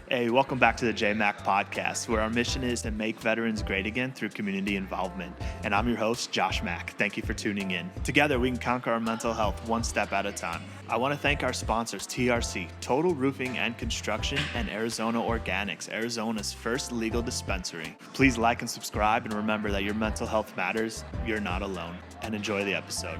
Hey, welcome back to the JMach podcast, where our mission is to make veterans great again through community involvement. And I'm your host, JMach. Thank you for tuning in. Together, we can conquer our mental health one step at a time. I want to thank our sponsors, TRC, Total Roofing and Construction, and Arizona Organics, Arizona's first legal dispensary. Please like and subscribe, and remember that your mental health matters. You're not alone. And enjoy the episode.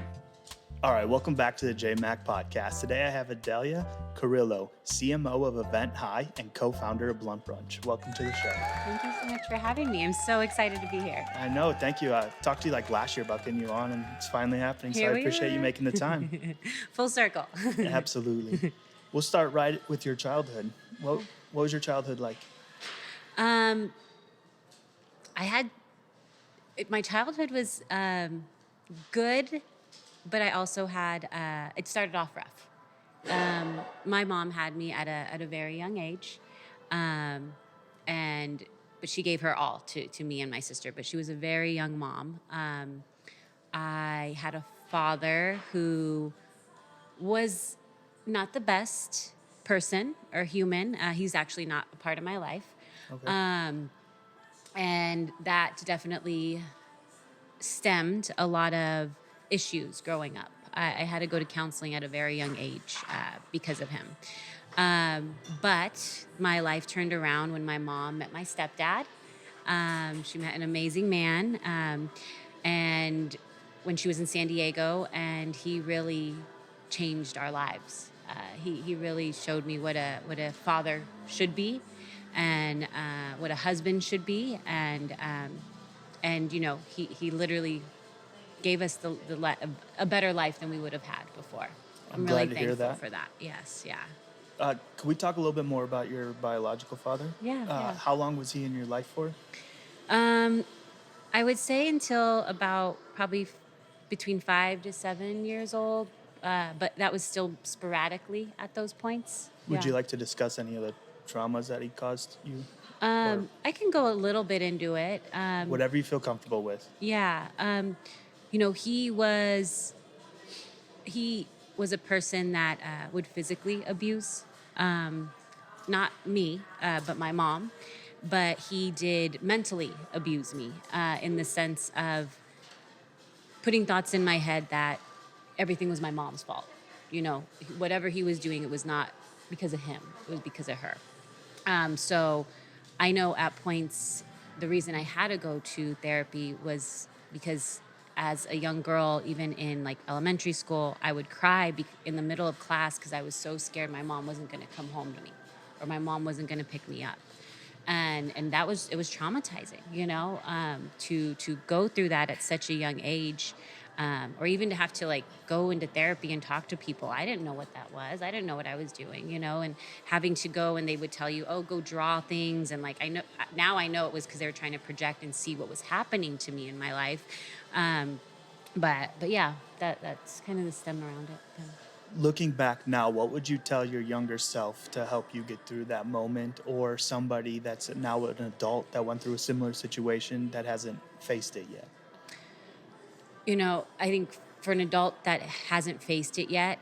All right, welcome back to the JMach podcast. Today I have Adelia, Carrillo, CMO of Event High and co-founder of Blunt Brunch. Welcome to the show. Thank you so much for having me. I'm so excited to be here. I know, thank you. I talked to you like last year about getting you on, and it's finally happening, so I appreciate you making the time. Full circle. Absolutely. We'll start right with your childhood. What was your childhood like? My childhood was good, but I also had, it started off rough. My mom had me at a very young age, but she gave her all to me and my sister, but she was a very young mom. I had a father who was not the best person or human. He's actually not a part of my life. Okay. And that definitely stemmed a lot of issues growing up. I had to go to counseling at a very young age because of him. But my life turned around when my mom met my stepdad. She met an amazing man, and when she was in San Diego, and he really changed our lives. He really showed me what a father should be, and what a husband should be, and you know, he literally gave us a better life than we would have had before. I'm really thankful for that. Yes, yeah. Can we talk a little bit more about your biological father? Yeah. How long was he in your life for? I would say until about probably between 5 to 7 years old, but that was still sporadically at those points. Would you like to discuss any of the traumas that he caused you? I can go a little bit into it. Whatever you feel comfortable with. Yeah. You know, he was a person that would physically abuse, not me, but my mom. But he did mentally abuse me in the sense of putting thoughts in my head that everything was my mom's fault. You know, whatever he was doing, it was not because of him. It was because of her. So I know at points the reason I had to go to therapy was because as a young girl, even in like elementary school, I would cry in the middle of class because I was so scared my mom wasn't going to come home to me, or my mom wasn't going to pick me up, and it was traumatizing, you know, to go through that at such a young age, or even to have to like go into therapy and talk to people. I didn't know what that was. I didn't know what I was doing, you know, and having to go and they would tell you, oh, go draw things, and like I know it was because they were trying to project and see what was happening to me in my life. But yeah, that's kind of the stem around it. Yeah. Looking back now, what would you tell your younger self to help you get through that moment, or somebody that's now an adult that went through a similar situation that hasn't faced it yet? You know, I think for an adult that hasn't faced it yet,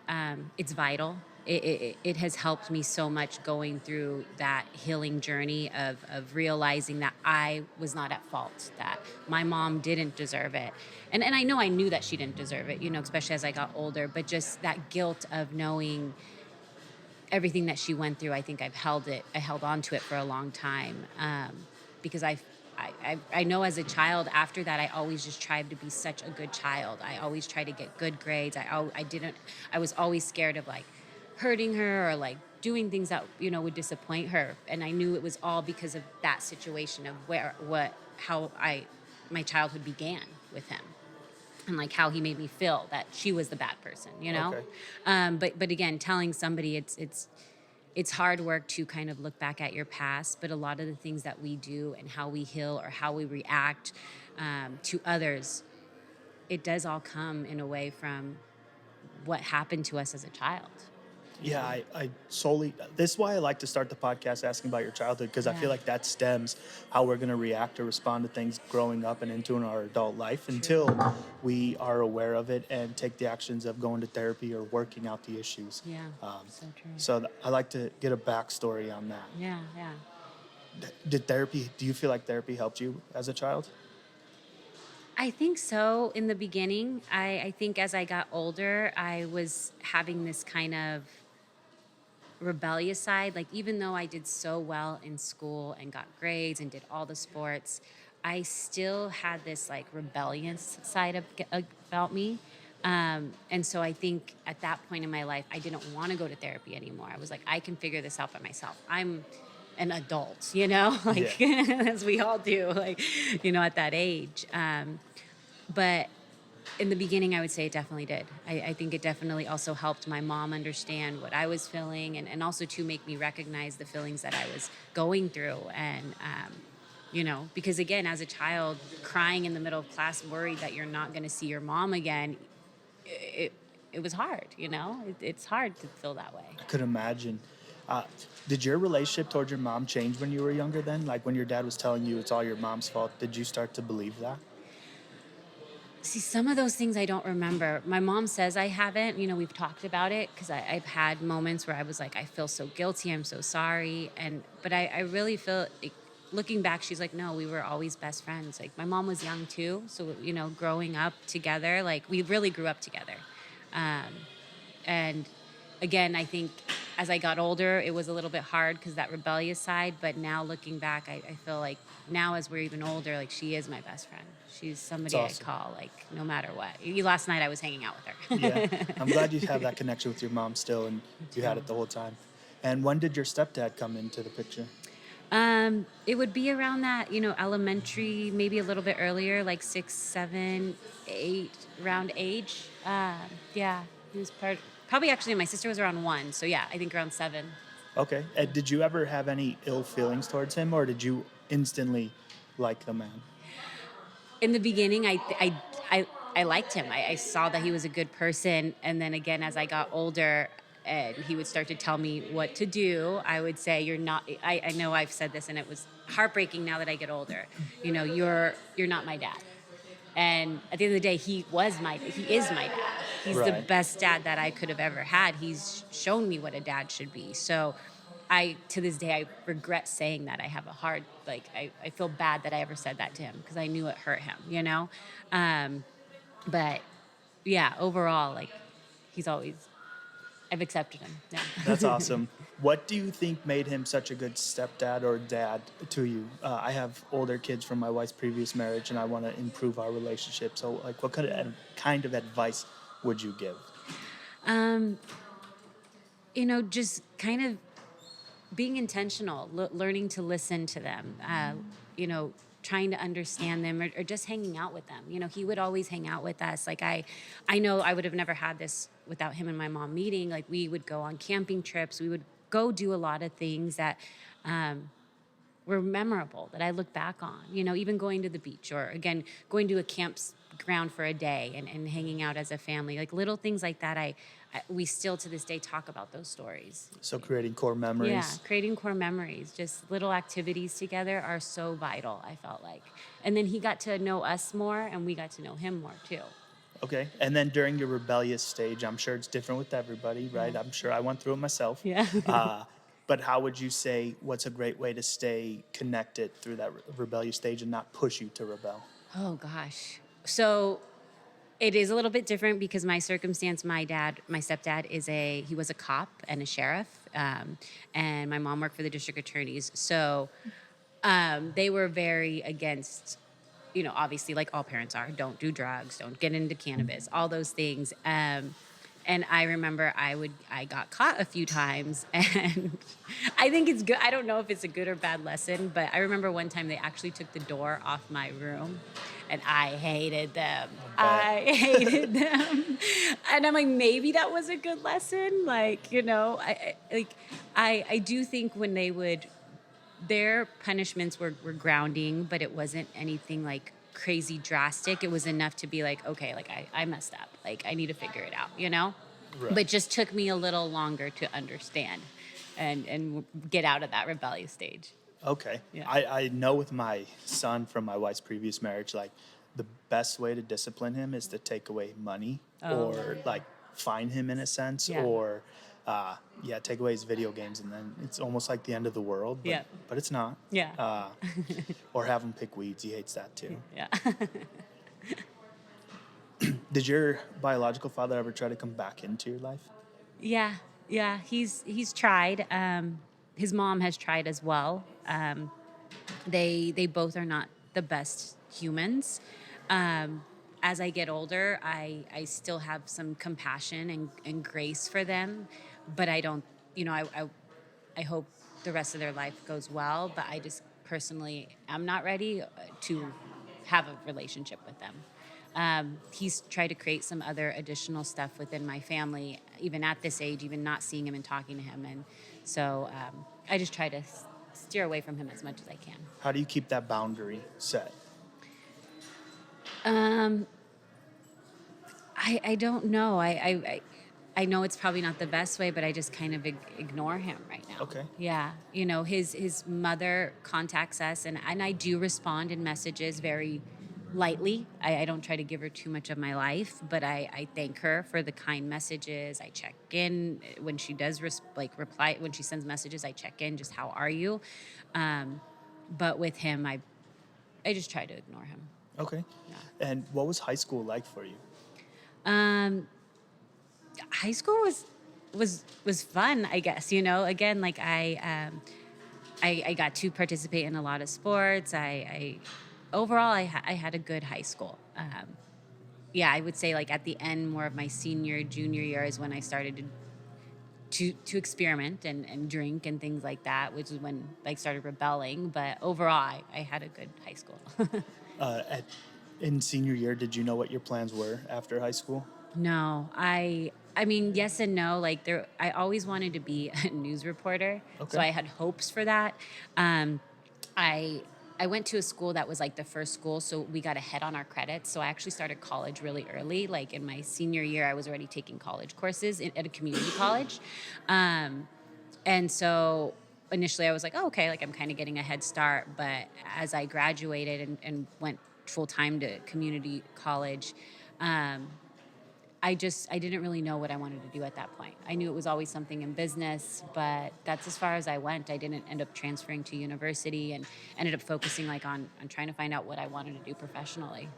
it's vital. It has helped me so much going through that healing journey of realizing that I was not at fault, that my mom didn't deserve it. And I know I knew that she didn't deserve it, you know, especially as I got older, but just that guilt of knowing everything that she went through, I think I held on to it for a long time, because I know as a child after that, I always just tried to be such a good child. I always tried to get good grades. I was always scared of like hurting her or like doing things that, you know, would disappoint her. And I knew it was all because of that situation of how my childhood began with him. And like how he made me feel that she was the bad person, you know? Okay. But again, telling somebody it's hard work to kind of look back at your past, but a lot of the things that we do and how we heal or how we react to others, it does all come in a way from what happened to us as a child. Yeah, I solely, this is why I like to start the podcast asking about your childhood, because I feel Yeah. like that stems how we're going to react or respond to things growing up and into in our adult life True. until we are aware of it and take the actions of going to therapy or working out the issues. Yeah. Um, So true. so I like to get a backstory on that. Yeah. Yeah. Do you feel like therapy helped you as a child? I think so in the beginning. I think as I got older, I was having this kind of rebellious side. Like, even though I did so well in school and got grades and did all the sports, I still had this like rebellious side about me. And so I think at that point in my life, I didn't want to go to therapy anymore. I was like, I can figure this out by myself. I'm an adult, like Yeah. as we all do, like, at that age. But in the beginning, I would say it definitely did. I think it definitely also helped my mom understand what I was feeling, and also to make me recognize the feelings that I was going through. And, because again, as a child, crying in the middle of class, worried that you're not going to see your mom again, it, it was hard, it's hard to feel that way. I could imagine. Uh, did your relationship towards your mom change when you were younger then? Like when your dad was telling you it's all your mom's fault, did you start to believe that? See, some of those things I don't remember. My mom says I haven't. We've talked about it because I've had moments where I was like, I feel so guilty. I'm so sorry. But I really feel, like, looking back, she's like, no, we were always best friends. Like, my mom was young too. So, growing up together, like, we really grew up together. Um, and again, I think as I got older, it was a little bit hard because that rebellious side. But now looking back, I feel like now as we're even older, like, she is my best friend. She's It's somebody I awesome. call, like, no matter what. Last night I was hanging out with Yeah. her. I'm glad you have that connection with your mom still and you had it the whole time. And when did your stepdad come into the picture? It would be around that, elementary, maybe a little bit earlier, like 6, 7, 8, around age. Yeah, he was probably actually my sister was around 1. So yeah, I think around 7. Okay. And did you ever have any ill feelings towards him or did you instantly like the man? In the beginning, I liked him. I saw that he was a good person. And then again, as I got older and he would start to tell me what to do, I would say, you're not, I know I've said this and it was heartbreaking now that I get older. You're not my dad. And at the end of the day, he is my dad. He's the Right. best dad that I could have ever had. He's shown me what a dad should be. So to this day, I regret saying that. I have a hard, like, I feel bad that I ever said that to him because I knew it hurt him. Um, but yeah, overall, like, I've accepted him. That's Yeah. awesome. What do you think made him such a good stepdad or dad to you? I have older kids from my wife's previous marriage, and I want to improve our relationship. So, like, what kind of advice would you give? um, just kind of being intentional, learning to listen to them, you know, trying to understand them, or just hanging out with them. He would always hang out with us. Like, I know I would have never had this without him and my mom meeting. Like, we would go on camping trips. We would go do a lot of things that were memorable that I look back on. Even going to the beach, or again, going to a campground for a day and hanging out as a family. Like, little things like that. We still to this day talk about those stories. So, creating core Yeah, memories. creating core memories, just little activities together are so vital, I felt like. And then he got to know us more and we got to know him more too. Okay. And then during your rebellious stage, I'm sure it's different with everybody, right? Yeah. I'm sure I went through it myself. Yeah. But how would you say what's a great way to stay connected through that rebellious stage and not push you to rebel? Oh gosh. So it is a little bit different because my circumstance, my stepdad he was a cop and a sheriff, and my mom worked for the district attorneys. So they were very against, obviously, like all parents are, don't do drugs, don't get into cannabis, all those things. And I remember I got caught a few times, and I think it's good. I don't know if it's a good or bad lesson, but I remember one time they actually took the door off my room, and I hated them. I hated them. And I'm like, maybe that was a good lesson. Like, I do think when their punishments were grounding, but it wasn't anything like crazy drastic. It was enough to be like, okay, like, I messed up. Like, I need to figure it out. Right. but just took me a little longer to understand and get out of that rebellious stage. Okay. Yeah. I know with my son from my wife's previous marriage, like the best way to discipline him is to take away money or like fine him in a sense Yeah. or take away his video games and then it's almost like the end of the world, but Yeah. but it's not. Yeah. Or have him pick weeds. He hates that too. Yeah. Did your biological father ever try to come back into your life? Yeah. He's tried. His mom has tried as well. They both are not the best humans. As I get older, I still have some compassion and grace for them, but I don't. I hope the rest of their life goes well. But I just personally am not ready to have a relationship with them. He's tried to create some other additional stuff within my family, even at this age, even not seeing him and talking to him. And so I just try to steer away from him as much as I can. How do you keep that boundary set? I don't know. I know it's probably not the best way, but I just kind of ignore him right now. Okay. Yeah. His mother contacts us, and I do respond in messages very lightly. I don't try to give her too much of my life, but I thank her for the kind messages. I check in when she does reply when she sends messages. I check in, just how are you? But with him, I just try to ignore him. Okay. Yeah. And what was high school like for you? High school was fun, I guess. Again, like I got to participate in a lot of sports. Overall, I had a good high school. I would say like at the end, more of my senior, junior year is when I started to experiment and drink and things like that, which is when I started rebelling. But overall, I had a good high school. In senior year, did you know what your plans were after high school? No, I mean, yes and no. Like I always wanted to be a news reporter, so I had hopes for that. I went to a school that was like the first school, so we got ahead on our credits. So I actually started college really early. Like in my senior year, I was already taking college courses at a community college, and so initially I was like, oh, okay, like I'm kind of getting a head start. But as I graduated and went full time to community college. I didn't really know what I wanted to do at that point. I knew it was always something in business, but that's as far as I went. I didn't end up transferring to university and ended up focusing on trying to find out what I wanted to do professionally.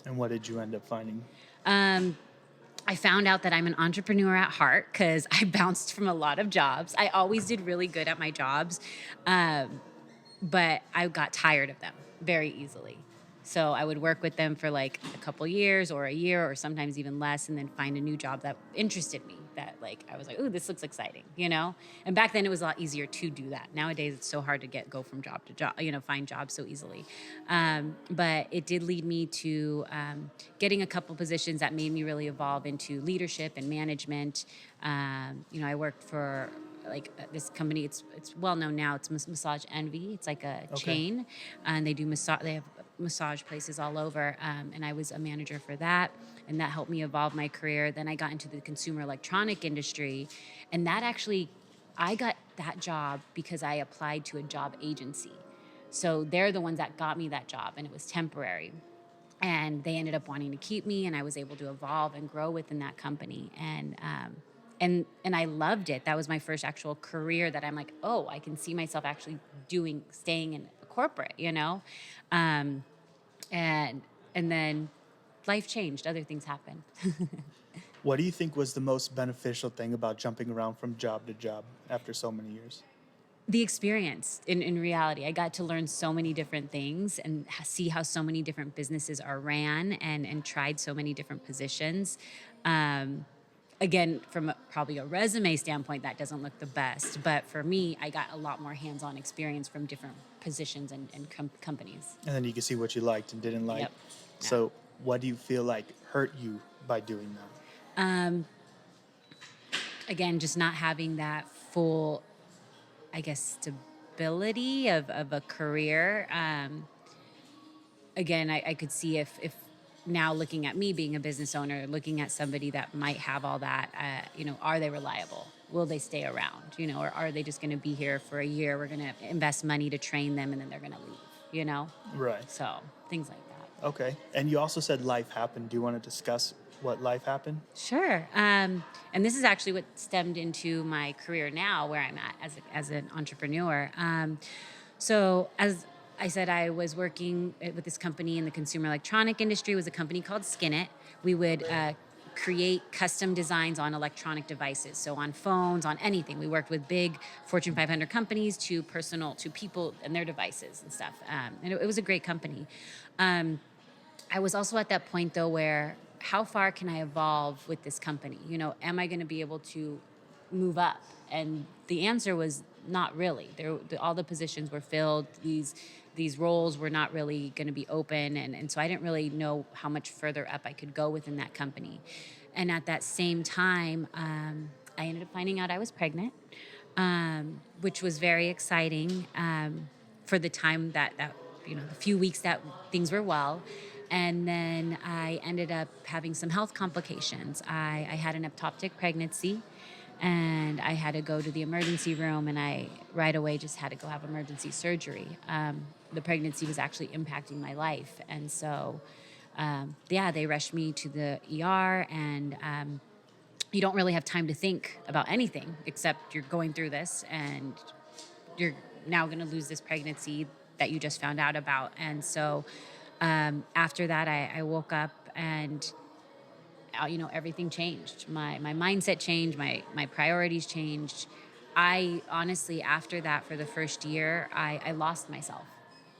And what did you end up finding? I found out that I'm an entrepreneur at heart because I bounced from a lot of jobs. I always did really good at my jobs, but I got tired of them very easily. So I would work with them for like a couple years or a year or sometimes even less and then find a new job that interested me, that like I was like, ooh, this looks exciting, And back then it was a lot easier to do that. Nowadays it's so hard to go from job to job, find jobs so easily. But it did lead me to getting a couple positions that made me really evolve into leadership and management. I worked for this company. It's well known now. It's Massage Envy. It's like a chain, and they do They have massage places all over, and I was a manager for that, and that helped me evolve my career. Then I got into the consumer electronic industry, and I got that job because I applied to a job agency. So they're the ones that got me that job, and it was temporary. And they ended up wanting to keep me, and I was able to evolve and grow within that company. And I loved it. That was my first actual career that I'm like, oh, I can see myself actually staying in corporate, and then life changed. Other things happened. What do you think was the most beneficial thing about jumping around from job to job after so many years? The experience in reality. I got to learn so many different things and see how so many different businesses are ran and tried so many different positions. Again, from probably a resume standpoint, that doesn't look the best. But for me, I got a lot more hands-on experience from different positions and companies. And then you can see what you liked and didn't like. Yep. So what do you feel like hurt you by doing that? Again, just not having that full, I guess, stability of a career. Again, I could see if now looking at me being a business owner, looking at somebody that might have all that, are they reliable? Will they stay around? Or are they just going to be here for a year? We're going to invest money to train them and then they're going to leave, Right. So things like that. Okay. And you also said life happened. Do you want to discuss what life happened? Sure. And this is actually what stemmed into my career now, where I'm at as an entrepreneur. So as I said, I was working with this company in the consumer electronic industry. It was a company called Skinit. We would create custom designs on electronic devices, so on phones, on anything. We worked with big Fortune 500 companies to people and their devices and stuff. And it was a great company. I was also at that point, though, where how far can I evolve with this company? Am I going to be able to move up? And the answer was not really. All the positions were filled. These roles were not really going to be open. And so I didn't really know how much further up I could go within that company. And at that same time, I ended up finding out I was pregnant, which was very exciting for the time that the few weeks that things were well. And then I ended up having some health complications. I had an ectopic pregnancy, and I had to go to the emergency room, and I right away just had to go have emergency surgery. The pregnancy was actually impacting my life. And so, they rushed me to the ER, and you don't really have time to think about anything except you're going through this, and you're now going to lose this pregnancy that you just found out about. And so after that, I woke up and, everything changed. My mindset changed. My priorities changed. I honestly, after that, for the first year, I lost myself.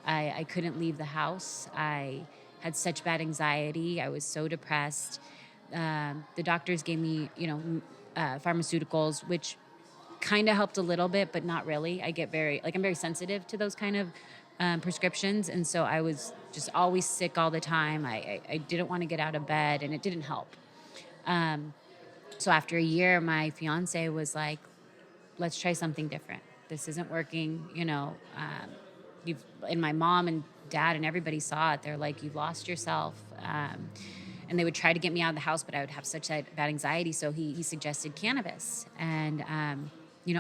I couldn't leave the house. I had such bad anxiety. I was so depressed. The doctors gave me, pharmaceuticals, which kind of helped a little bit, but not really. I'm very sensitive to those kind of prescriptions. And so I was just always sick all the time. I didn't want to get out of bed, and it didn't help. So after a year, my fiance was like, let's try something different. This isn't working. And my mom and dad and everybody saw it. They're like, you've lost yourself. And they would try to get me out of the house, but I would have such bad anxiety. So he suggested cannabis. And,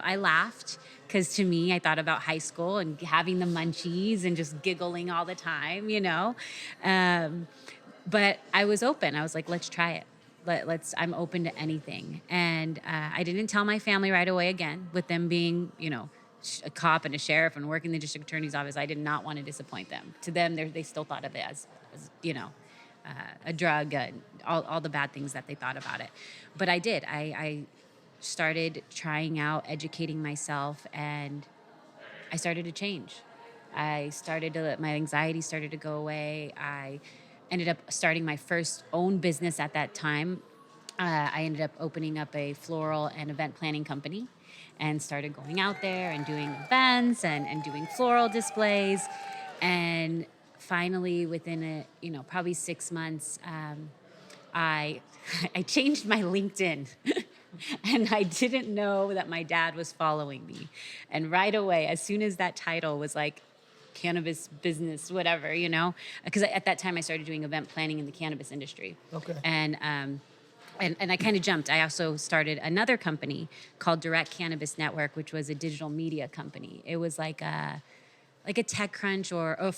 I laughed because to me, I thought about high school and having the munchies and just giggling all the time, But I was open. I was like, let's try it. I'm open to anything. And I didn't tell my family right away again, with them being, a cop and a sheriff and working in the district attorney's office. I did not want to disappoint them. To them, they still thought of it as a drug, all the bad things that they thought about it. But I did. I started trying out, educating myself, and I started to change. My anxiety started to go away. I ended up starting my first own business at that time. I ended up opening up a floral and event planning company and started going out there and doing events and doing floral displays. And finally, within probably 6 months, I changed my LinkedIn. And I didn't know that my dad was following me. And right away, as soon as that title was like cannabis business, whatever, because at that time I started doing event planning in the cannabis industry. Okay. And I kind of jumped. I also started another company called Direct Cannabis Network, which was a digital media company. It was like a TechCrunch or a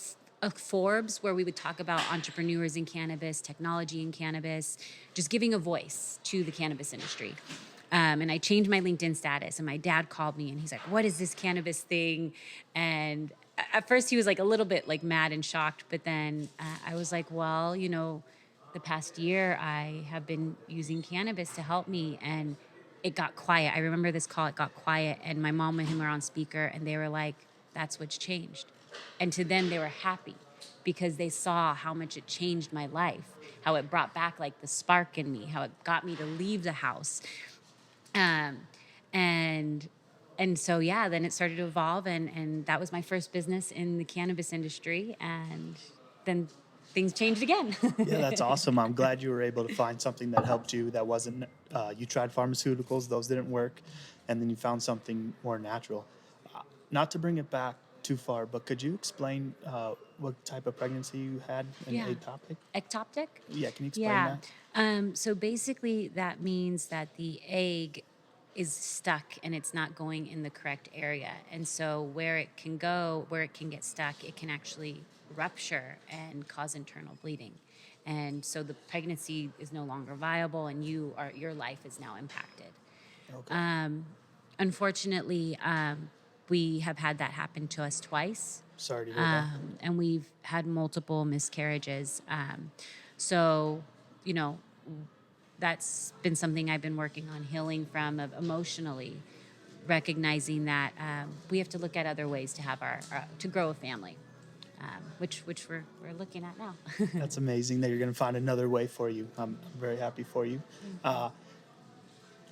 Forbes, where we would talk about entrepreneurs in cannabis, technology in cannabis, just giving a voice to the cannabis industry. And I changed my LinkedIn status, and my dad called me and he's like, what is this cannabis thing? And at first he was like a little bit like mad and shocked, but then I was like, well, the past year I have been using cannabis to help me, and it got quiet. I remember this call, it got quiet, and my mom and him were on speaker, and they were like, that's what's changed. And to them, they were happy because they saw how much it changed my life, how it brought back like the spark in me, how it got me to leave the house. And so, then it started to evolve, and that was my first business in the cannabis industry. And then things changed again. Yeah, that's awesome. I'm glad you were able to find something that helped you that wasn't, you tried pharmaceuticals, those didn't work, and then you found something more natural. Not to bring it back too far, but could you explain what type of pregnancy you had in Yeah. atopic? Ectoptic? Yeah, can you explain Yeah. that? So basically, that means that the egg is stuck and it's not going in the correct area. And so where it can go, where it can get stuck, it can actually rupture and cause internal bleeding. And so the pregnancy is no longer viable, and your life is now impacted. Okay. Unfortunately, we have had that happen to us twice. Sorry to hear that. And we've had multiple miscarriages. So, you know, that's been something I've been working on healing from emotionally, recognizing that we have to look at other ways to have to grow a family, which we're looking at now. That's amazing that you're going to find another way for you. I'm very happy for you.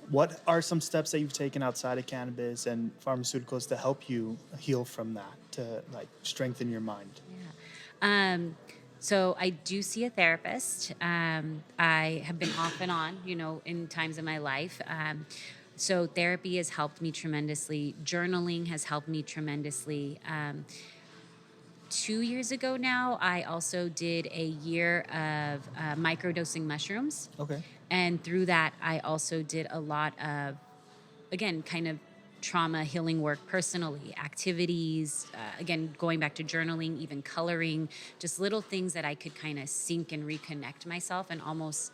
What are some steps that you've taken outside of cannabis and pharmaceuticals to help you heal from that, to like strengthen your mind? Yeah. So I do see a therapist. I have been off and on, in times of my life. So therapy has helped me tremendously. Journaling has helped me tremendously. 2 years ago now, I also did a year of microdosing mushrooms. Okay. And through that, I also did a lot of, again, kind of trauma healing work personally, activities, again, going back to journaling, even coloring, just little things that I could kind of sink and reconnect myself and almost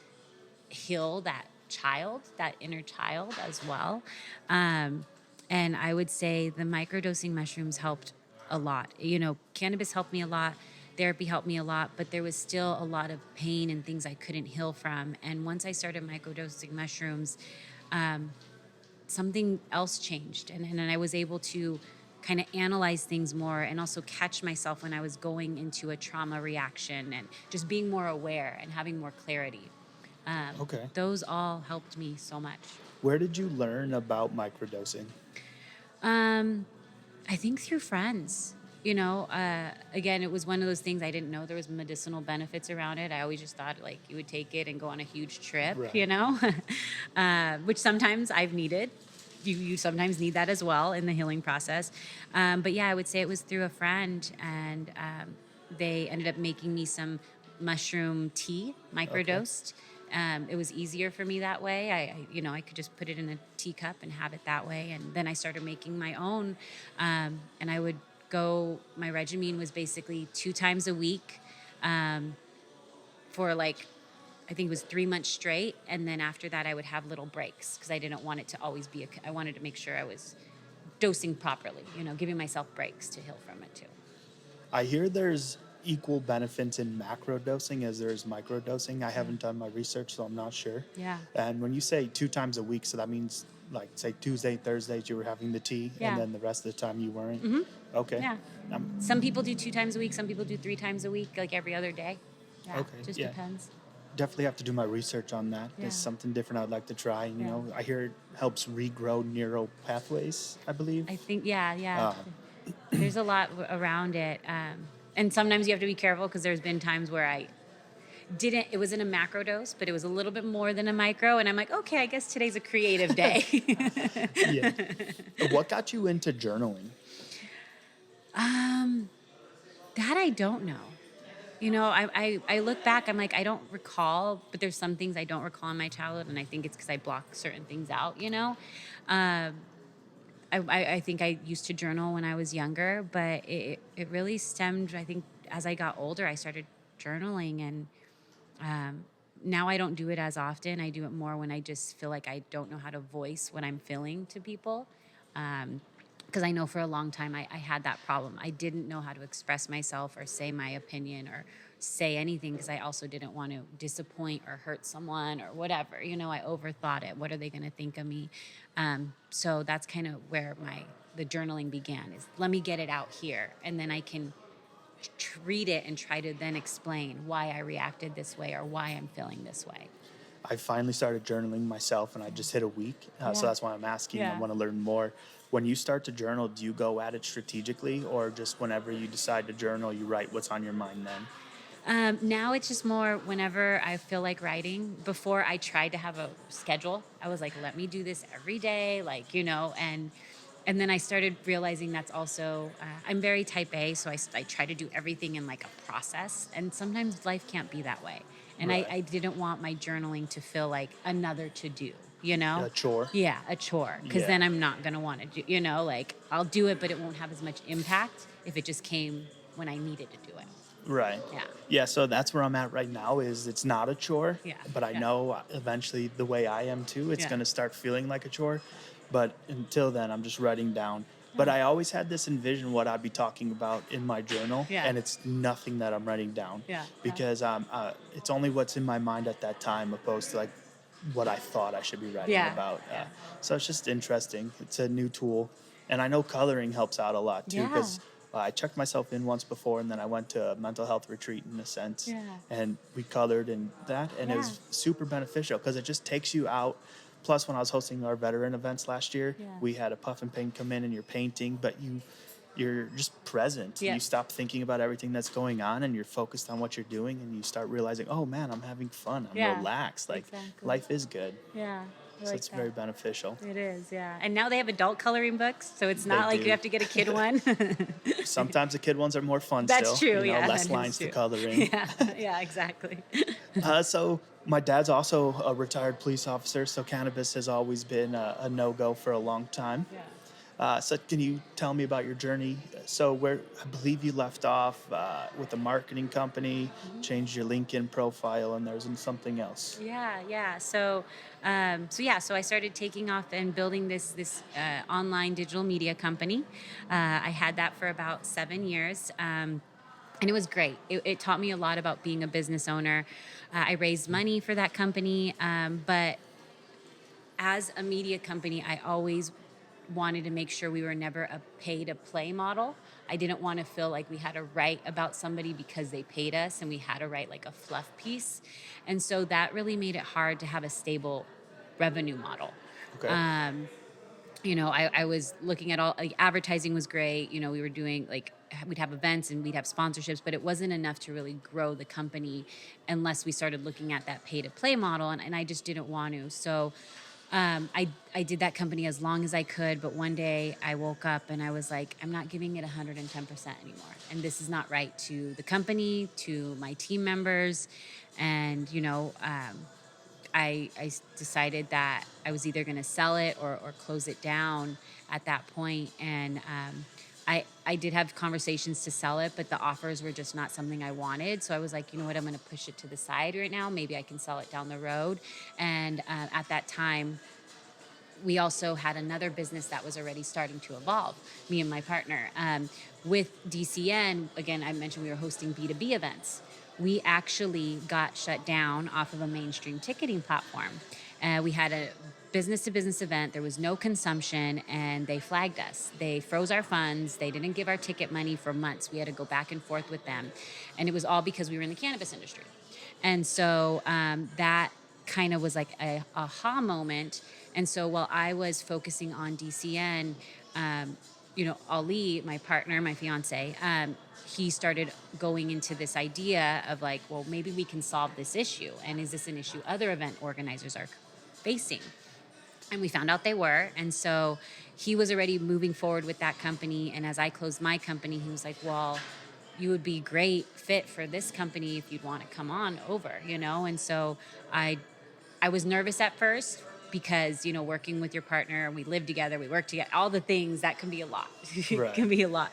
heal that inner child as well. And I would say the microdosing mushrooms helped a lot. Cannabis helped me a lot. Therapy helped me a lot, but there was still a lot of pain and things I couldn't heal from. And once I started microdosing mushrooms, something else changed. And I was able to kind of analyze things more and also catch myself when I was going into a trauma reaction and just being more aware and having more clarity. Okay. Those all helped me so much. Where did you learn about microdosing? I think through friends. Again, it was one of those things I didn't know there was medicinal benefits around it. I always just thought like you would take it and go on a huge trip, Right. which sometimes I've needed. You sometimes need that as well in the healing process. But yeah, I would say it was through a friend, and they ended up making me some mushroom tea, microdosed. It was easier for me that way. I could just put it in a teacup and have it that way. And then I started making my own, and I would my regimen was basically 2 times a week for I think it was 3 months straight. And then after that, I would have little breaks because I didn't want it to always be I wanted to make sure I was dosing properly, giving myself breaks to heal from it too. I hear there's equal benefits in macro dosing as there is micro dosing. I haven't done my research, so I'm not sure. Yeah. And when you say 2 times a week, so that means like say Tuesday, Thursdays you were having the tea, Yeah. and then the rest of the time you weren't. Mm-hmm. Okay. Yeah. Some people do 2 times a week. Some people do 3 times a week, like every other day. Yeah. Okay, Just yeah. depends. Definitely have to do my research on that. Yeah. It's something different I'd like to try. Yeah. I hear it helps regrow neural pathways, I believe. I think, yeah. There's a lot around it. And sometimes you have to be careful because there's been times where it was in a macro dose, but it was a little bit more than a micro. And I'm like, okay, I guess today's a creative day. Yeah. What got you into journaling? That I don't know. I look back, I'm like, I don't recall, but there's some things I don't recall in my childhood, and I think it's because I block certain things out, I think I used to journal when I was younger, but it really stemmed, I think, as I got older, I started journaling, and now I don't do it as often. I do it more when I just feel like I don't know how to voice what I'm feeling to people. Because I know for a long time I had that problem. I didn't know how to express myself or say my opinion or say anything because I also didn't want to disappoint or hurt someone or whatever. I overthought it. What are they going to think of me? So that's kind of where the journaling began, is let me get it out here, and then I can treat it and try to then explain why I reacted this way or why I'm feeling this way. I finally started journaling myself, and I just hit a week. So that's why I'm asking. Yeah. I want to learn more. When you start to journal, do you go at it strategically, or just whenever you decide to journal, you write what's on your mind then? Now it's just more whenever I feel like writing. Before, I tried to have a schedule. I was like, let me do this every day, and and then I started realizing that's also, I'm very type A, so I try to do everything in like a process. And sometimes life can't be that way. And Right. I didn't want my journaling to feel like another to do, you know? A chore. Yeah, a chore. Because Yeah. then I'm not going to want to do, like I'll do it, but it won't have as much impact if it just came when I needed to do it. Right. Yeah. Yeah, so that's where I'm at right now is it's not a chore, Yeah, but I yeah. know eventually the way I am too, it's Yeah. going to start feeling like a chore. But until then, I'm just writing down. But Yeah. I always had this envision what I'd be talking about in my journal, Yeah. and it's nothing that I'm writing down Yeah. because it's only what's in my mind at that time opposed to like what I thought I should be writing Yeah. about. Yeah. So it's just interesting. It's a new tool. And I know coloring helps out a lot too Yeah. because I checked myself in once before and then I went to a mental health retreat in a sense. Yeah. And we colored and that. And it Yeah. was super beneficial because it just takes you out. Plus, when I was hosting our veteran events last year, Yeah. we had a puff and paint come in and you're painting, but you're just present. Yeah. You stop thinking about everything that's going on and you're focused on what you're doing and you start realizing, oh man, I'm having fun. I'm Yeah. relaxed. Like Exactly. life is good. Yeah. I So like it's that. very beneficial. It is, yeah. And now they have adult coloring books, so it's not They like do. you have to get a kid one. Sometimes the kid ones are more fun That's still. true, yeah. Less that is lines to true. coloring. Yeah, yeah, exactly. So my dad's also a retired police officer, so cannabis has always been a no-go for a long time. Yeah. So can you tell me about your journey? So where I believe you left off with a marketing company, changed your LinkedIn profile, and there's something else. Yeah, yeah. So I started taking off and building this online digital media company. I had that for about 7 years. And it was great. It taught me a lot about being a business owner. I raised money for that company, but as a media company, I always wanted to make sure we were never a pay to play model. I didn't want to feel like we had to write about somebody because they paid us and we had to write like a fluff piece. And so that really made it hard to have a stable revenue model. Okay. I was looking at all, like, advertising was great. We were doing like, we'd have events and we'd have sponsorships, but it wasn't enough to really grow the company unless we started looking at that pay to play model. And I just didn't want to. So I did that company as long as I could, but one day I woke up and I was like, I'm not giving it 110% anymore. And this is not right to the company, to my team members. And, I decided that I was either going to sell it or close it down at that point. And I did have conversations to sell it, but the offers were just not something I wanted. So I was like, you know what, I'm going to push it to the side right now. Maybe I can sell it down the road. And at that time, we also had another business that was already starting to evolve, me and my partner. With DCN, again, I mentioned we were hosting B2B events. We actually got shut down off of a mainstream ticketing platform. We had a business-to-business event. There was no consumption, and they flagged us. They froze our funds. They didn't give our ticket money for months. We had to go back and forth with them. And it was all because we were in the cannabis industry. And so that kind of was like a aha moment. And so while I was focusing on DCN, Ali, my partner, my fiance, he started going into this idea of like, well, maybe we can solve this issue. And is this an issue other event organizers are facing? And we found out they were. And so he was already moving forward with that company. And as I closed my company, he was like, well, you would be great fit for this company if you'd want to come on over, And so I was nervous at first because, working with your partner, we live together, we work together, all the things, that can be a lot. It can be a lot.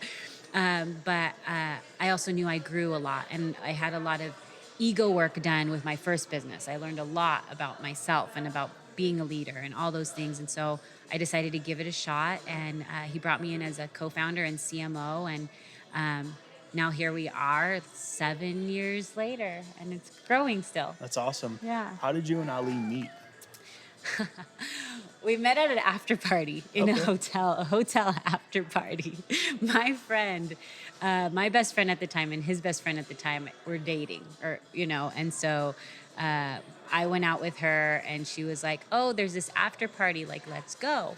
But I also knew I grew a lot, and I had a lot of ego work done with my first business. I learned a lot about myself and about being a leader and all those things. And so I decided to give it a shot, and he brought me in as a co-founder and CMO, and now here we are 7 years later, and it's growing still. That's awesome. Yeah. How did you and Ali meet? We met at an after party in Okay. a hotel after party. My friend, my best friend at the time and his best friend at the time were dating, and so I went out with her, and she was like, oh, there's this after party, like, let's go.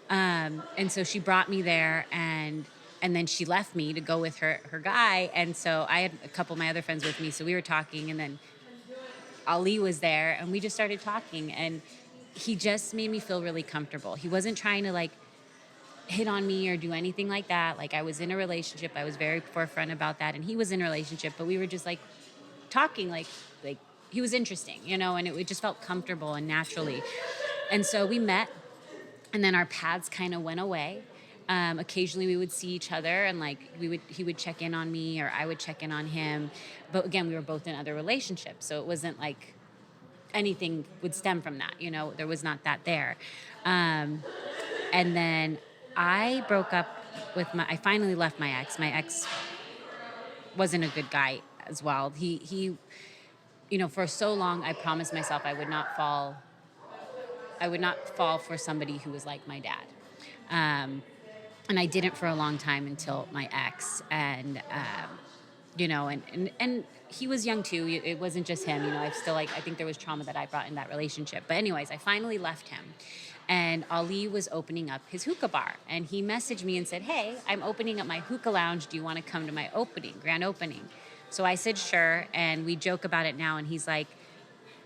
And so she brought me there, and then she left me to go with her guy. And so I had a couple of my other friends with me, so we were talking, and then Ali was there, and we just started talking, and he just made me feel really comfortable. He wasn't trying to hit on me or do anything like that. Like, I was in a relationship. I was very forefront about that. And he was in a relationship, but we were just like talking, like he was interesting, and it just felt comfortable and naturally. And so we met, and then our paths kind of went away. Occasionally we would see each other, and like he would check in on me or I would check in on him. But again, we were both in other relationships. So it wasn't like anything would stem from that, there was not that there. And then I broke up I finally left my ex. My ex wasn't a good guy as well. He for so long I promised myself I would not fall for somebody who was like my dad. And I didn't for a long time until my ex. And, and he was young too. It wasn't just him. I think there was trauma that I brought in that relationship. But anyways, I finally left him. And Ali was opening up his hookah bar. And he messaged me and said, "Hey, I'm opening up my hookah lounge. Do you want to come to my grand opening?" So I said, sure. And we joke about it now. And he's like,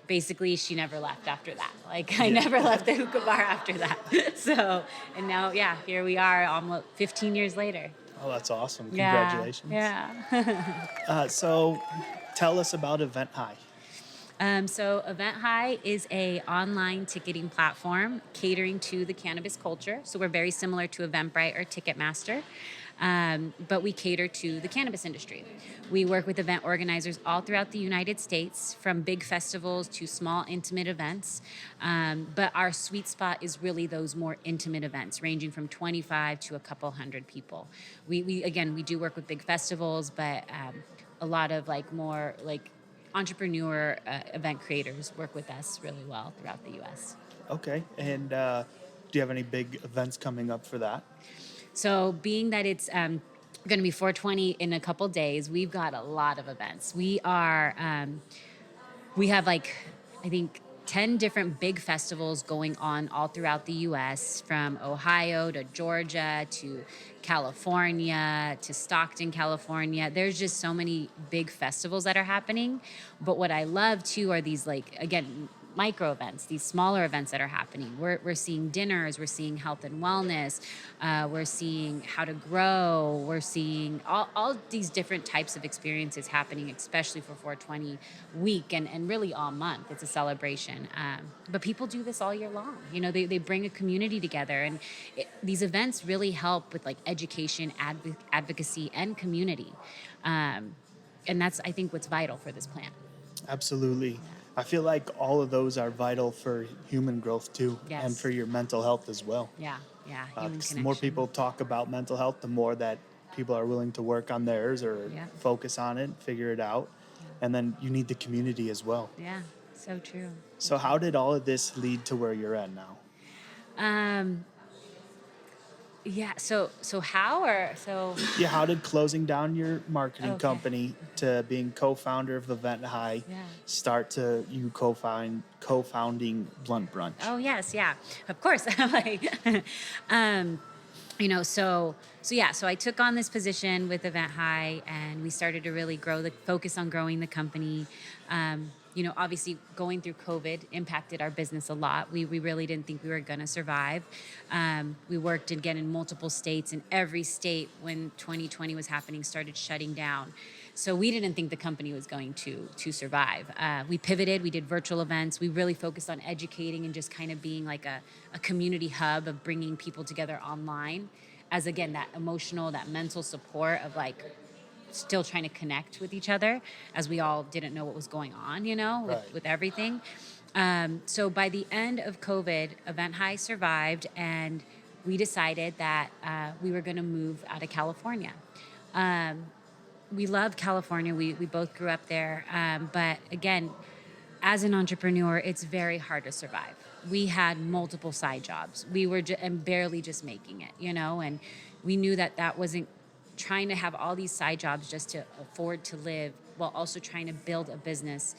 basically, she never left after that. Like, I never left the hookah bar after that. So, and now, here we are almost 15 years later. Oh, that's awesome. Congratulations. Yeah. So tell us about Event High. So Event High is a online ticketing platform catering to the cannabis culture. So we're very similar to Eventbrite or Ticketmaster. But we cater to the cannabis industry. We work with event organizers all throughout the United States, from big festivals to small, intimate events. But our sweet spot is really those more intimate events, ranging from 25 to a couple hundred people. We do work with big festivals, but a lot of more entrepreneur event creators work with us really well throughout the U.S. Okay. And do you have any big events coming up for that? So being that it's going to be 420 in a couple days, we've got a lot of events. We have I think 10 different big festivals going on all throughout the U.S., from Ohio to Georgia to California to Stockton, California. There's just so many big festivals that are happening. But what I love too are these micro events, these smaller events that are happening. We're seeing dinners, we're seeing health and wellness, we're seeing how to grow, we're seeing all these different types of experiences happening, especially for 420 week and really all month. It's a celebration. But people do this all year long. They bring a community together, and these events really help with education, advocacy, and community. And that's, I think, what's vital for this plan. Absolutely. Yeah. I feel like all of those are vital for human growth too, Yes. and for your mental health as well. Yeah. The more people talk about mental health, the more that people are willing to work on theirs or focus on it, figure it out. Yeah. And then you need the community as well. Yeah, so true. So how did all of this lead to where you're at now? How did closing down your marketing company to being co-founder of Event High start to you co-founding Blunt Brunch? Oh, yes, yeah, of course. So I took on this position with Event High, and we started to really focus on growing the company. Obviously going through COVID impacted our business a lot. We really didn't think we were going to survive. We worked again in multiple states, and every state, when 2020 was happening, started shutting down. So we didn't think the company was going to survive. We pivoted. We did virtual events. We really focused on educating and just kind of being like a community hub of bringing people together online, as again, that emotional, that mental support of still trying to connect with each other, as we all didn't know what was going on, with everything. So by the end of COVID, Event High survived, and we decided that we were going to move out of California. We love California. We both grew up there. But again, as an entrepreneur, it's very hard to survive. We had multiple side jobs. We were barely just making it, and we knew that wasn't trying to have all these side jobs just to afford to live while also trying to build a business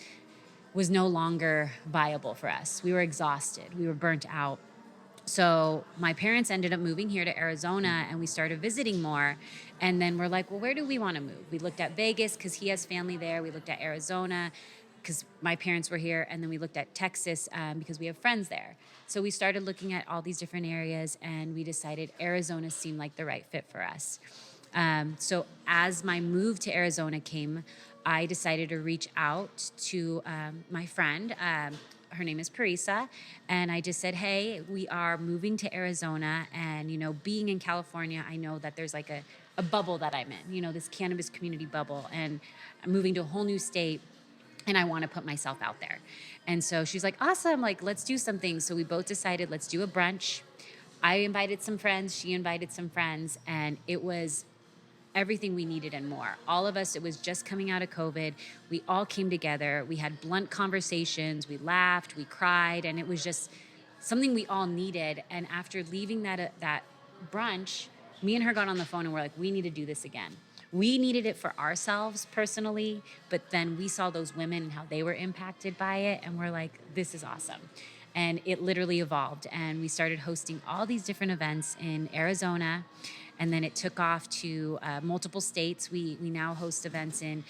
was no longer viable for us. We were exhausted. We were burnt out. So my parents ended up moving here to Arizona, and we started visiting more. And then we're like, well, where do we want to move? We looked at Vegas because he has family there. We looked at Arizona. because my parents were here, and then we looked at Texas because we have friends there. So we started looking at all these different areas, and we decided Arizona seemed like the right fit for us. So as my move to Arizona came, I decided to reach out to my friend. Her name is Parisa. And I just said, hey, we are moving to Arizona. And, being in California, I know that there's like a bubble that I'm in, this cannabis community bubble. And I'm moving to a whole new state, and I want to put myself out there. And so she's like, awesome, like, let's do something. So we both decided, let's do a brunch. I invited some friends, she invited some friends, and it was everything we needed and more. All of us, it was just coming out of COVID. We all came together. We had blunt conversations. We laughed, we cried, and it was just something we all needed. And after leaving that brunch, me and her got on the phone and we're like, we need to do this again. We needed it for ourselves personally, but then we saw those women and how they were impacted by it, and we're like, this is awesome. And it literally evolved, and we started hosting all these different events in Arizona, and then it took off to multiple states. We now host events in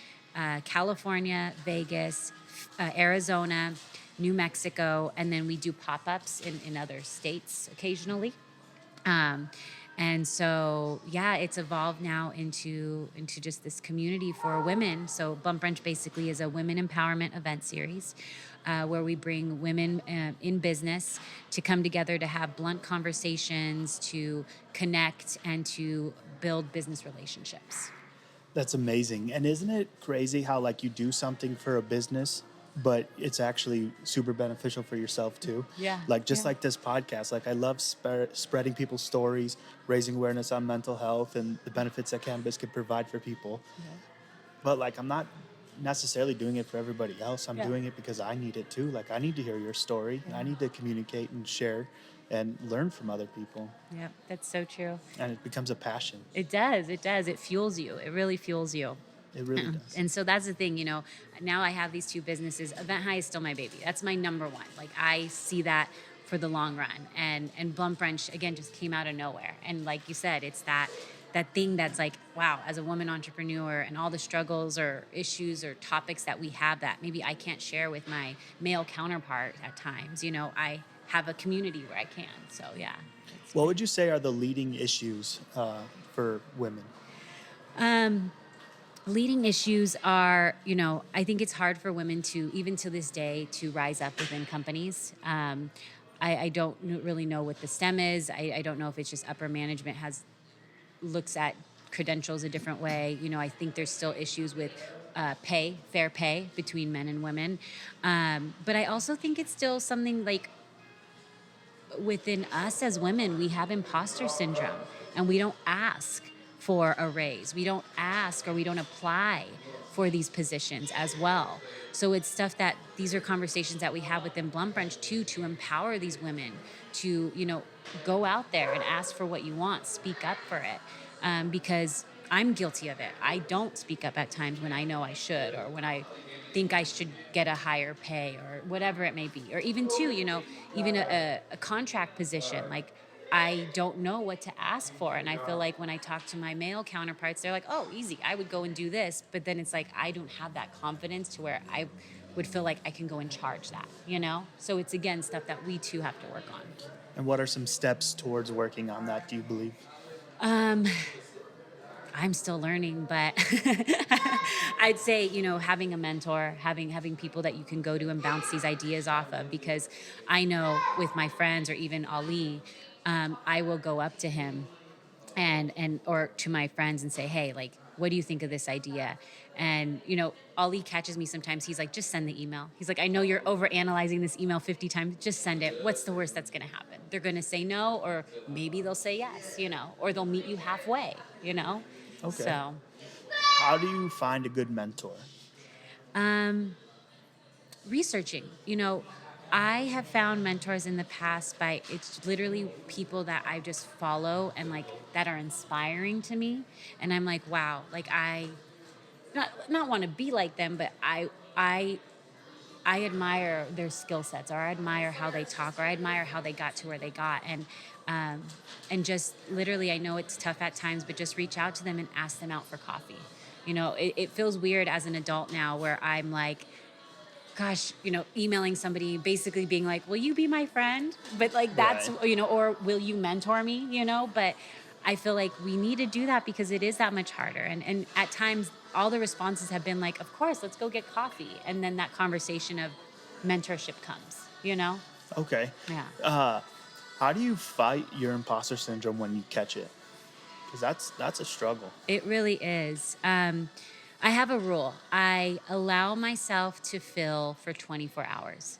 California, Vegas, Arizona, New Mexico, and then we do pop-ups in other states occasionally. And so, yeah, it's evolved now into just this community for women. So Bump Brunch basically is a women empowerment event series where we bring women in business to come together to have blunt conversations, to connect, and to build business relationships. That's amazing. And isn't it crazy how like you do something for a business, but it's actually super beneficial for yourself too? Yeah. Like just like this podcast, like I love spreading people's stories, raising awareness on mental health and the benefits that cannabis can provide for people. Yeah. But like I'm not necessarily doing it for everybody else. I'm doing it because I need it too. Like I need to hear your story. Yeah. I need to communicate and share and learn from other people. Yeah, that's so true. And it becomes a passion. It does. It does. It fuels you. It really fuels you. It really does. And so that's the thing, now I have these two businesses. Event High is still my baby. That's my number one. Like I see that for the long run. And Blunt Brunch, again, just came out of nowhere. And like you said, it's that thing that's like, wow, as a woman entrepreneur and all the struggles or issues or topics that we have that maybe I can't share with my male counterpart at times, I have a community where I can. So, yeah. What would you say are the leading issues for women? Leading issues are, I think it's hard for women to, even to this day, to rise up within companies. I don't really know what the stem is. I don't know if it's just upper management looks at credentials a different way. I think there's still issues with fair pay between men and women. But I also think it's still something like within us as women, we have imposter syndrome, and we don't ask for a raise. We don't ask or we don't apply for these positions as well. So it's stuff that these are conversations that we have within Blunt Brunch too, to empower these women to, go out there and ask for what you want, speak up for it. Because I'm guilty of it. I don't speak up at times when I know I should, or when I think I should get a higher pay, or whatever it may be. Or even too, even a contract position, like I don't know what to ask for. And I feel like when I talk to my male counterparts, they're like, oh, easy, I would go and do this. But then it's like, I don't have that confidence to where I would feel like I can go and charge that, So it's, again, stuff that we too have to work on. And what are some steps towards working on that, do you believe? I'm still learning, but I'd say, having a mentor, having people that you can go to and bounce these ideas off of, because I know with my friends or even Ali, I will go up to him and or to my friends and say, hey, like, what do you think of this idea? And, Ali catches me sometimes. He's like, just send the email. He's like, I know you're overanalyzing this email 50 times. Just send it. What's the worst that's going to happen? They're going to say no, or maybe they'll say yes, or they'll meet you halfway, Okay. So, how do you find a good mentor? Researching, I have found mentors in the past by, it's literally people that I just follow and like that are inspiring to me. And I'm like, wow, like I not want to be like them, but I admire their skill sets, or I admire how they talk, or I admire how they got to where they got. And just literally, I know it's tough at times, but just reach out to them and ask them out for coffee. It feels weird as an adult now where I'm like, emailing somebody, basically being like, will you be my friend? But like, that's, Right. or will you mentor me, but I feel like we need to do that because it is that much harder. And at times all the responses have been like, of course, let's go get coffee. And then that conversation of mentorship comes. Okay. Yeah. How do you fight your imposter syndrome when you catch it? Because that's a struggle. It really is. I have a rule. I allow myself to feel for 24 hours.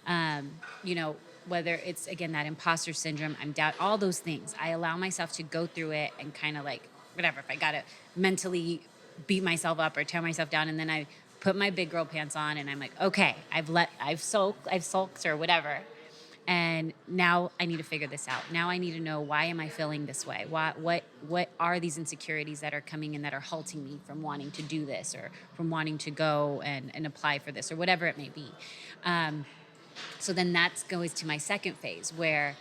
Um, you know, Whether it's, again, that imposter syndrome, I'm doubt, all those things. I allow myself to go through it and kind of like, whatever, if I got to mentally beat myself up or tear myself down. And then I put my big girl pants on and I'm like, okay, I've sulked or whatever. And now I need to figure this out. Now I need to know, why am I feeling this way? What are these insecurities that are coming in that are halting me from wanting to do this, or from wanting to go and apply for this, or whatever it may be. So then that goes to my second phase, where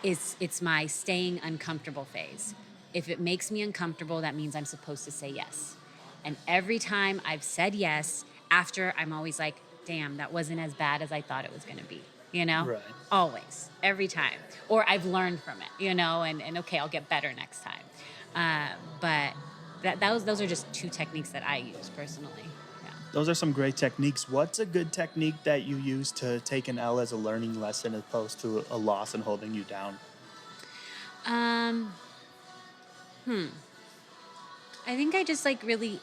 it's my staying uncomfortable phase. If it makes me uncomfortable, that means I'm supposed to say yes. And every time I've said yes, after, I'm always like, damn, that wasn't as bad as I thought it was going to be, Right. Always, every time. Or I've learned from it, and okay, I'll get better next time. But those are just two techniques that I use personally. Yeah. Those are some great techniques. What's a good technique that you use to take an L as a learning lesson as opposed to a loss and holding you down? Um, I think I just like really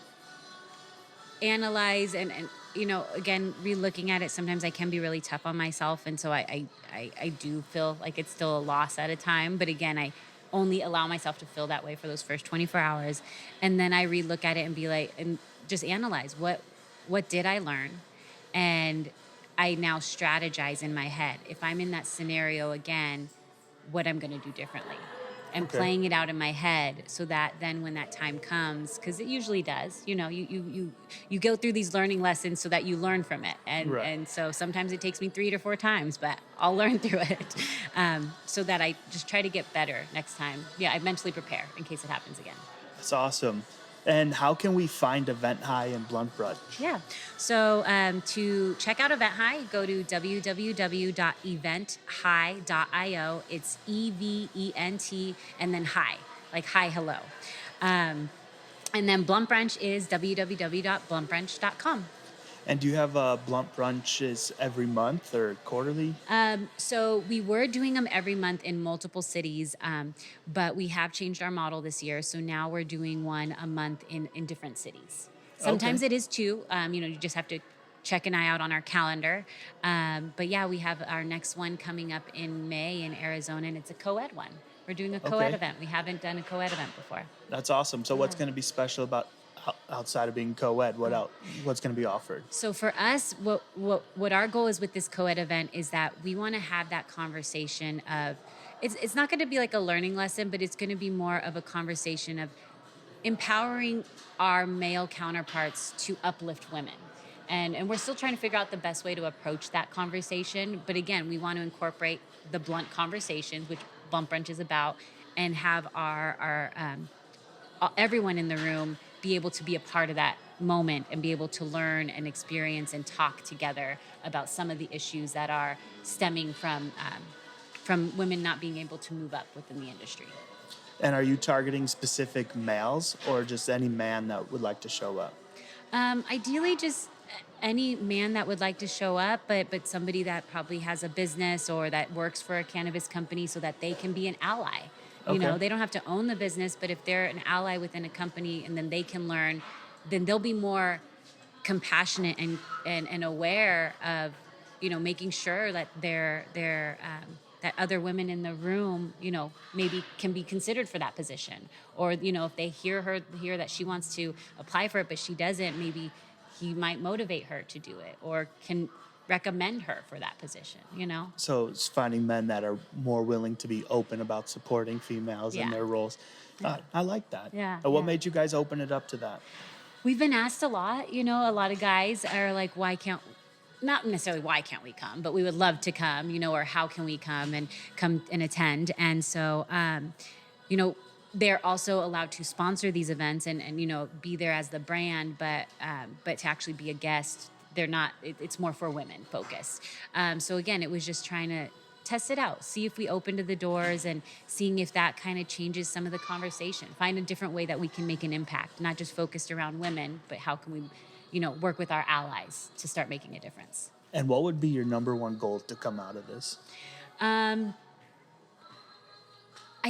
analyze and again, re-looking at it, sometimes I can be really tough on myself, and so I do feel like it's still a loss at a time, but again, I only allow myself to feel that way for those first 24 hours, and then I re-look at it and be like, and just analyze what did I learn, and I now strategize in my head, if I'm in that scenario again, what I'm going to do differently, and Okay. playing it out in my head, so that then when that time comes, because it usually does, you go through these learning lessons so that you learn from it, and Right. and so sometimes it takes me 3 to 4 times, but I'll learn through it, so that I just try to get better next time. Yeah, I mentally prepare in case it happens again. That's awesome. And how can we find Event High and Blunt Brunch? Yeah. So to check out Event High, go to www.eventhigh.io. It's EVENT and then high, like hi, hello. Um, and then Blunt Brunch is www.bluntbrunch.com. And do you have blunt brunches every month or quarterly? So we were doing them every month in multiple cities, but we have changed our model this year. So now we're doing one a month in different cities. Sometimes Okay. it is two. You just have to check an eye out on our calendar. But yeah, we have our next one coming up in May in Arizona, and it's a co-ed one. We're doing a co-ed Okay. event. We haven't done a co-ed event before. That's awesome. So what's going to be special about outside of being co-ed? What's going to be offered? So for us, what our goal is with this co-ed event is that we want to have that conversation of, it's not going to be like a learning lesson, but it's going to be more of a conversation of empowering our male counterparts to uplift women. And we're still trying to figure out the best way to approach that conversation. But again, we want to incorporate the blunt conversations, which Blunt Brunch is about, and have our everyone in the room be able to be a part of that moment and be able to learn and experience and talk together about some of the issues that are stemming from women not being able to move up within the industry. And are you targeting specific males or just any man that would like to show up? Ideally, just any man that would like to show up, but somebody that probably has a business or that works for a cannabis company so that they can be an ally. Okay. They don't have to own the business, but if they're an ally within a company and then they can learn, then they'll be more compassionate and aware of, making sure that they're that other women in the room, maybe can be considered for that position. Or, if they hear that she wants to apply for it, but she doesn't, maybe he might motivate her to do it or can recommend her for that position. So it's finding men that are more willing to be open about supporting females in Yeah. their roles. I like that. Yeah, What yeah. made you guys open it up to that? We've been asked a lot, a lot of guys are like, not necessarily why can't we come, but we would love to come, or how can we come and attend. And so, they're also allowed to sponsor these events and be there as the brand, but to actually be a guest, they're not, it's more for women focused. So again, it was just trying to test it out, see if we opened the doors and seeing if that kind of changes some of the conversation, find a different way that we can make an impact, not just focused around women, but how can we, work with our allies to start making a difference. And what would be your number one goal to come out of this? I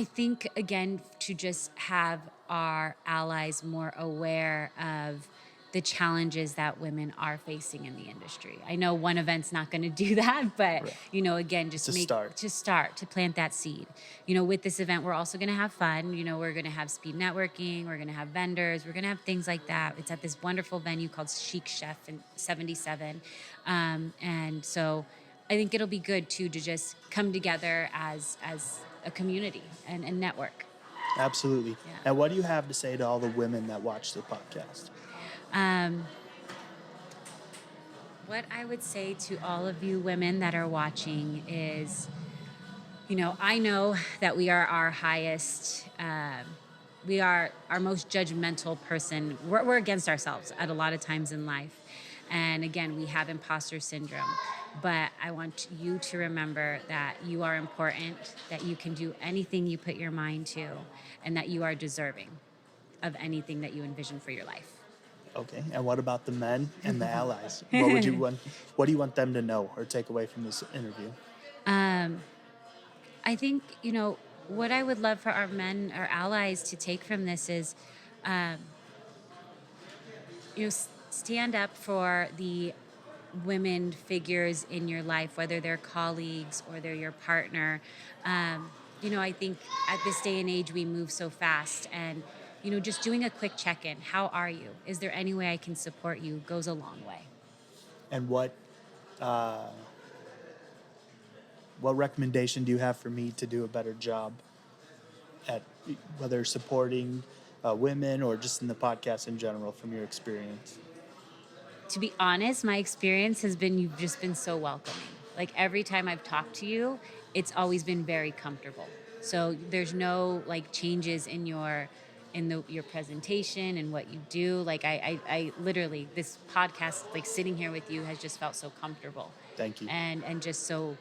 think, again, to just have our allies more aware of the challenges that women are facing in the industry. I know one event's not going to do that, but, Right. Again, just to plant that seed. With this event, we're also going to have fun. We're going to have speed networking. We're going to have vendors. We're going to have things like that. It's at this wonderful venue called Chic Chef in 77. And so I think it'll be good, too, to just come together as a community and network. Absolutely. Yeah. And what do you have to say to all the women that watch the podcast? What I would say to all of you women that are watching is, I know that we are our highest, we are our most judgmental person. We're against ourselves at a lot of times in life. And again, we have imposter syndrome. But I want you to remember that you are important, that you can do anything you put your mind to, and that you are deserving of anything that you envision for your life. Okay. And what about the men and the allies? What do you want them to know or take away from this interview? I think, what I would love for our men, our allies, to take from this is, stand up for the women figures in your life, whether they're colleagues or they're your partner. I think at this day and age, we move so fast, and, just doing a quick check-in. How are you? Is there any way I can support you? Goes a long way. And what recommendation do you have for me to do a better job at whether supporting women or just in the podcast in general from your experience? To be honest, my experience has been, you've just been so welcoming. Like every time I've talked to you, it's always been very comfortable. So there's no changes in your presentation and what you do. Like I literally, this podcast, sitting here with you has just felt so comfortable. Thank you. And just so,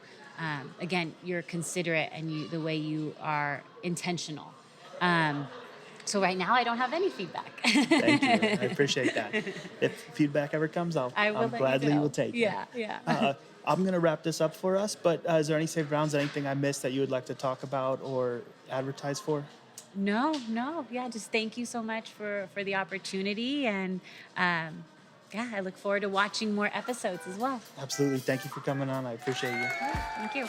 again, you're considerate and the way you are intentional. So right now, I don't have any feedback. Thank you. I appreciate that. If feedback ever comes, I'll gladly will take it. Yeah. I'm going to wrap this up for us, but is there any safe rounds, anything I missed that you would like to talk about or advertise for? No. Yeah, just thank you so much for the opportunity. And I look forward to watching more episodes as well. Absolutely. Thank you for coming on. I appreciate you. Yeah, thank you.